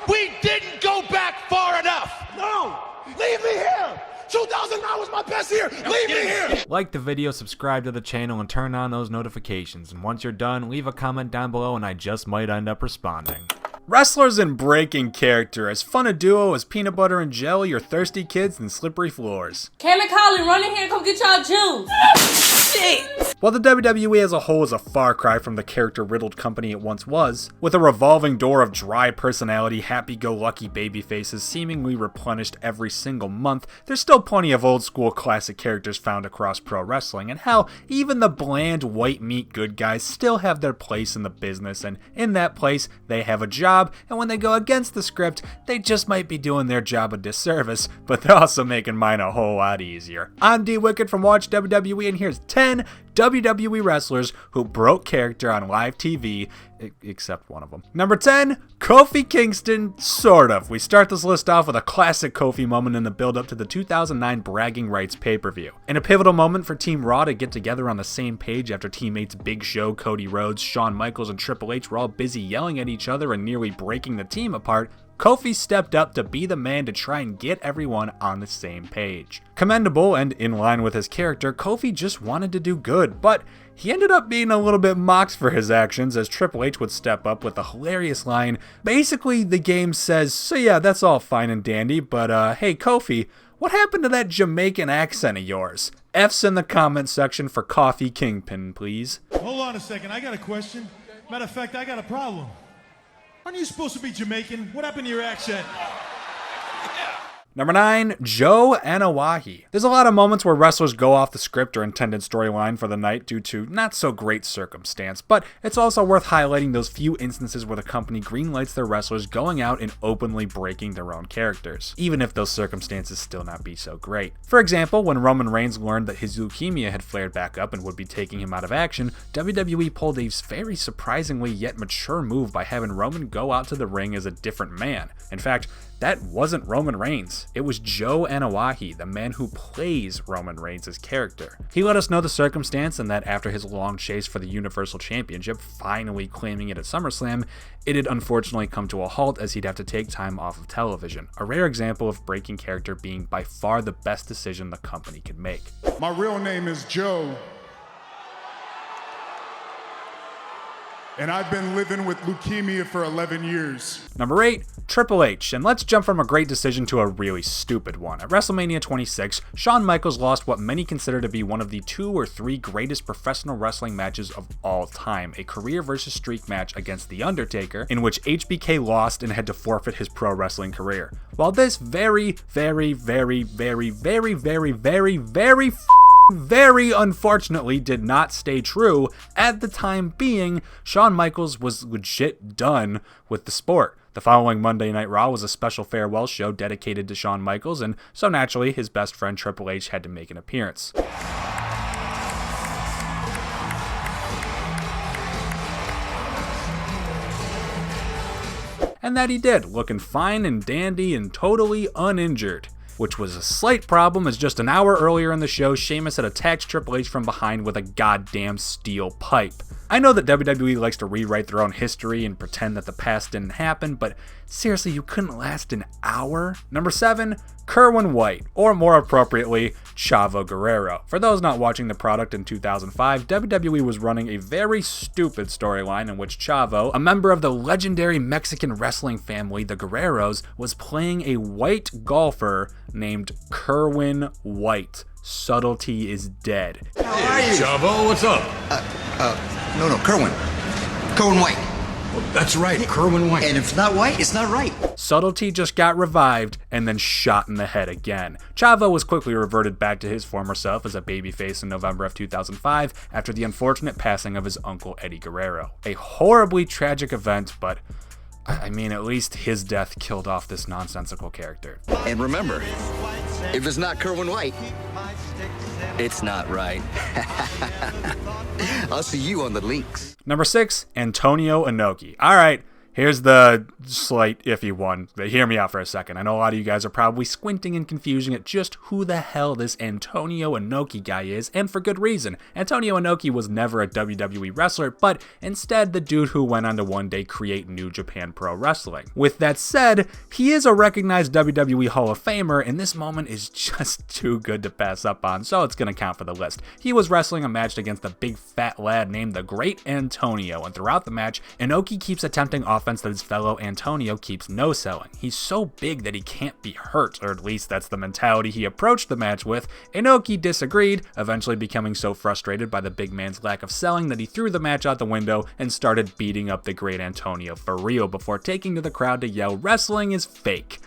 We didn't go back far enough. No! Leave me here! 2009 was my best year! Leave me here! Like the video, subscribe to the channel, and turn on those notifications. And once you're done, leave a comment down below and I just might end up responding. Wrestlers in breaking character, as fun a duo as peanut butter and jelly or thirsty kids and slippery floors. Cam and Colin, run in here, come get y'all juice. Shit. While the WWE as a whole is a far cry from the character-riddled company it once was, with a revolving door of dry personality, happy-go-lucky babyfaces seemingly replenished every single month, there's still plenty of old-school classic characters found across pro wrestling, and hell, even the bland white meat good guys still have their place in the business, and in that place, they have a job, and when they go against the script, they just might be doing their job a disservice, but they're also making mine a whole lot easier. I'm D Wicked from Watch WWE, and here's 10 WWE wrestlers who broke character on live TV, except one of them. Number 10, Kofi Kingston, sort of. We start this list off with a classic Kofi moment in the build-up to the 2009 Bragging Rights pay-per-view. In a pivotal moment for Team Raw to get together on the same page after teammates Big Show, Cody Rhodes, Shawn Michaels, and Triple H were all busy yelling at each other and nearly breaking the team apart, Kofi stepped up to be the man to try and get everyone on the same page. Commendable and in line with his character, Kofi just wanted to do good, but he ended up being a little bit mocked for his actions as Triple H would step up with a hilarious line. Basically, the game says, so yeah, that's all fine and dandy, but hey Kofi, what happened to that Jamaican accent of yours? F's in the comment section for Coffee Kingpin, please. Hold on a second, I got a question. Matter of fact, I got a problem. Aren't you supposed to be Jamaican? What happened to your accent? Number 9, Joe Inoki. There's a lot of moments where wrestlers go off the script or intended storyline for the night due to not so great circumstance, but it's also worth highlighting those few instances where the company greenlights their wrestlers going out and openly breaking their own characters, even if those circumstances still not be so great. For example, when Roman Reigns learned that his leukemia had flared back up and would be taking him out of action, WWE pulled a very surprisingly yet mature move by having Roman go out to the ring as a different man. In fact, that wasn't Roman Reigns. It was Joe Inoki, the man who plays Roman Reigns' character. He let us know the circumstance and that after his long chase for the Universal Championship, finally claiming it at SummerSlam, it had unfortunately come to a halt as he'd have to take time off of television. A rare example of breaking character being by far the best decision the company could make. My real name is Joe. And I've been living with leukemia for 11 years. Number 8, Triple H, and let's jump from a great decision to a really stupid one. At WrestleMania 26, Shawn Michaels lost what many consider to be one of the 2 or 3 greatest professional wrestling matches of all time, a career versus streak match against The Undertaker, in which HBK lost and had to forfeit his pro wrestling career. While this very unfortunately did not stay true, at the time being, Shawn Michaels was legit done with the sport. The following Monday Night Raw was a special farewell show dedicated to Shawn Michaels, and so naturally his best friend Triple H had to make an appearance. And that he did, looking fine and dandy and totally uninjured. Which was a slight problem as just an hour earlier in the show, Sheamus had attacked Triple H from behind with a goddamn steel pipe. I know that WWE likes to rewrite their own history and pretend that the past didn't happen, but seriously, you couldn't last an hour? Number 7, Kerwin White, or more appropriately, Chavo Guerrero. For those not watching the product in 2005, WWE was running a very stupid storyline in which Chavo, a member of the legendary Mexican wrestling family, the Guerreros, was playing a white golfer named Kerwin White. Subtlety is dead. How are you? Chavo, what's up? No, Kerwin. Kerwin White. Well, that's right, Kerwin White. And if it's not white, it's not right. Subtlety just got revived and then shot in the head again. Chavo was quickly reverted back to his former self as a babyface in November of 2005 after the unfortunate passing of his uncle Eddie Guerrero. A horribly tragic event, but I mean, at least his death killed off this nonsensical character. And remember, if it's not Kerwin White, it's not right. I'll see you on the links. Number 6, Antonio Inoki. Alright, Here's the slight iffy one, but hear me out for a second. I know a lot of you guys are probably squinting in confusion at just who the hell this Antonio Inoki guy is, and for good reason. Antonio Inoki was never a WWE wrestler, but instead the dude who went on to one day create New Japan Pro Wrestling. With that said, he is a recognized WWE Hall of Famer, and this moment is just too good to pass up on, so it's gonna count for the list. He was wrestling a match against a big fat lad named the Great Antonio, and throughout the match, Inoki keeps attempting offense that his fellow Antonio keeps no-selling. He's so big that he can't be hurt, or at least that's the mentality he approached the match with. Inoki disagreed, eventually becoming so frustrated by the big man's lack of selling that he threw the match out the window and started beating up the Great Antonio for real before taking to the crowd to yell, "Wrestling is fake."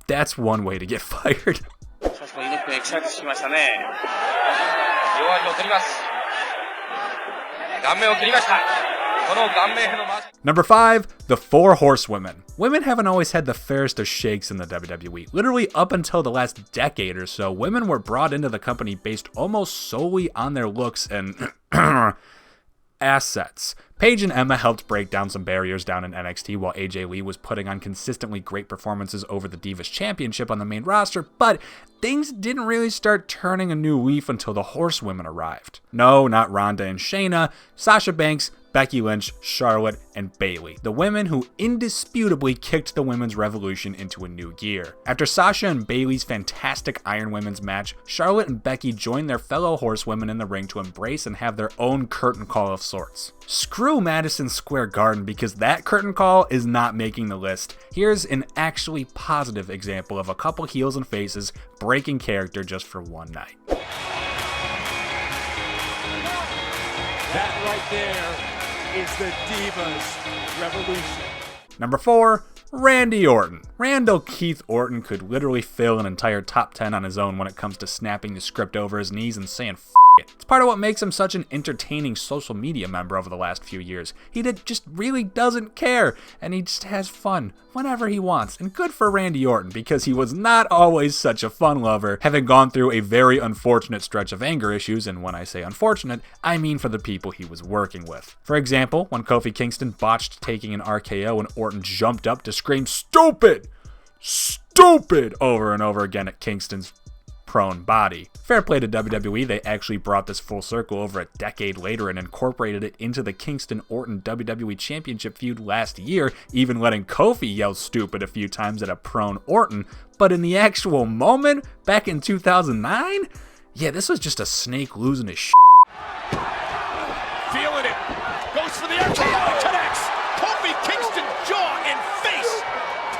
That's one way to get fired. Number 5, the Four Horsewomen. Women haven't always had the fairest of shakes in the WWE. Literally up until the last decade or so, women were brought into the company based almost solely on their looks and assets. Paige and Emma helped break down some barriers down in NXT while AJ Lee was putting on consistently great performances over the Divas Championship on the main roster, but things didn't really start turning a new leaf until the Horsewomen arrived. No, not Ronda and Shayna, Sasha Banks, Becky Lynch, Charlotte, and Bayley, the women who indisputably kicked the women's revolution into a new gear. After Sasha and Bayley's fantastic Iron Women's match, Charlotte and Becky joined their fellow horsewomen in the ring to embrace and have their own curtain call of sorts. Screw Madison Square Garden because that curtain call is not making the list. Here's an actually positive example of a couple heels and faces breaking character just for one night. That right there is the Divas Revolution. Number 4, Randy Orton. Randall Keith Orton could literally fill an entire top 10 on his own when it comes to snapping the script over his knees and saying f it. It's part of what makes him such an entertaining social media member over the last few years. He just really doesn't care, and he just has fun whenever he wants. And good for Randy Orton, because he was not always such a fun lover, having gone through a very unfortunate stretch of anger issues, and when I say unfortunate, I mean for the people he was working with. For example, when Kofi Kingston botched taking an RKO and Orton jumped up to scream "Stupid! Stupid!" over and over again at Kingston's prone body. Fair play to WWE, they actually brought this full circle over a decade later and incorporated it into the Kingston-Orton WWE Championship feud last year, even letting Kofi yell "stupid" a few times at a prone Orton. But in the actual moment, back in 2009, yeah, this was just a snake losing his shit. Feeling it. Goes for the RKO. Connects. Kofi Kingston, jaw and face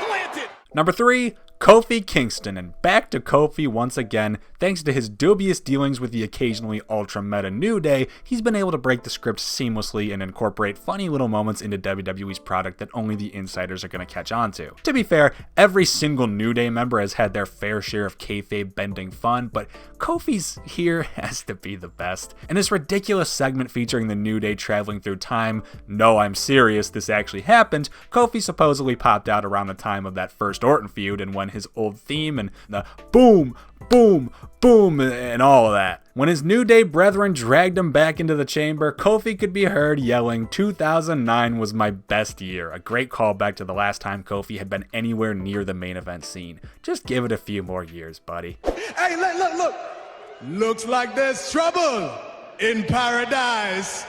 planted. Number 3, Kofi Kingston, and back to Kofi once again. Thanks to his dubious dealings with the occasionally ultra-meta New Day, he's been able to break the script seamlessly and incorporate funny little moments into WWE's product that only the insiders are going to catch on to. To be fair, every single New Day member has had their fair share of kayfabe bending fun, but Kofi's here has to be the best. And this ridiculous segment featuring the New Day traveling through time, no, I'm serious, this actually happened, Kofi supposedly popped out around the time of that first Orton feud, and when his old theme and the boom, boom, boom, and all of that. When his New Day brethren dragged him back into the chamber, Kofi could be heard yelling, "2009 was my best year," a great callback to the last time Kofi had been anywhere near the main event scene. Just give it a few more years, buddy. Hey, look. Looks like there's trouble in paradise.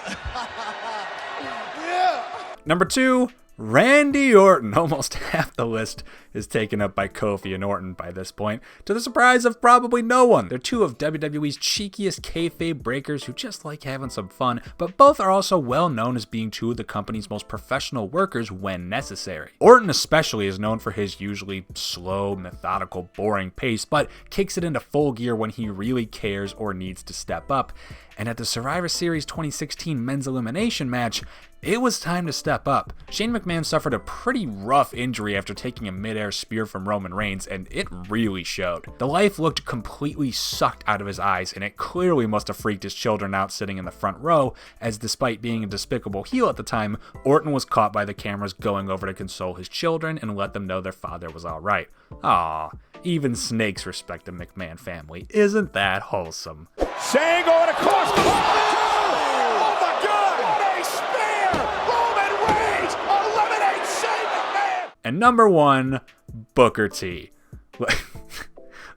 Yeah. Number 2, Randy Orton. Almost half the list is taken up by Kofi and Orton by this point, to the surprise of probably no one. They're two of WWE's cheekiest kayfabe breakers who just like having some fun, but both are also well known as being two of the company's most professional workers when necessary. Orton especially is known for his usually slow, methodical, boring pace, but kicks it into full gear when he really cares or needs to step up. And at the Survivor Series 2016 men's elimination match, it was time to step up. Shane McMahon suffered a pretty rough injury after taking a mid-air spear from Roman Reigns, and it really showed. The life looked completely sucked out of his eyes, and it clearly must have freaked his children out sitting in the front row, as despite being a despicable heel at the time, Orton was caught by the cameras going over to console his children and let them know their father was alright. Aw, even snakes respect the McMahon family. Isn't that wholesome? Shane going across. Oh my God! A spear! Roman Reigns eliminates Shane! And number 1, Booker T.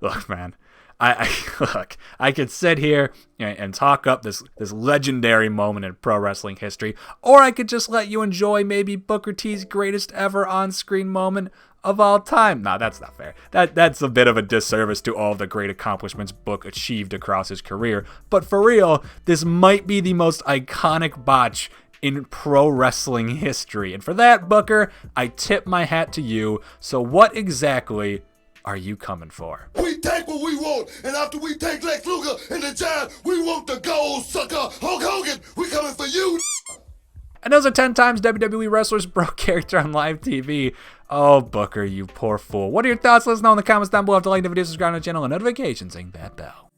Look, man. I could sit here and talk up this legendary moment in pro wrestling history, or I could just let you enjoy maybe Booker T's greatest ever on-screen moment of all time. Nah, that's not fair. That's a bit of a disservice to all the great accomplishments Book achieved across his career. But for real, this might be the most iconic botch in pro wrestling history. And for that, Booker, I tip my hat to you. So what exactly are you coming for? We take what we want, and after we take Lex Luger and the Giant, we want the gold, sucker. Hulk Hogan, we coming for you. And those are 10 times WWE wrestlers broke character on live TV. Oh, Booker, you poor fool. What are your thoughts? Let us know in the comments down below. If you like the video, subscribe to the channel and notifications, ring that bell.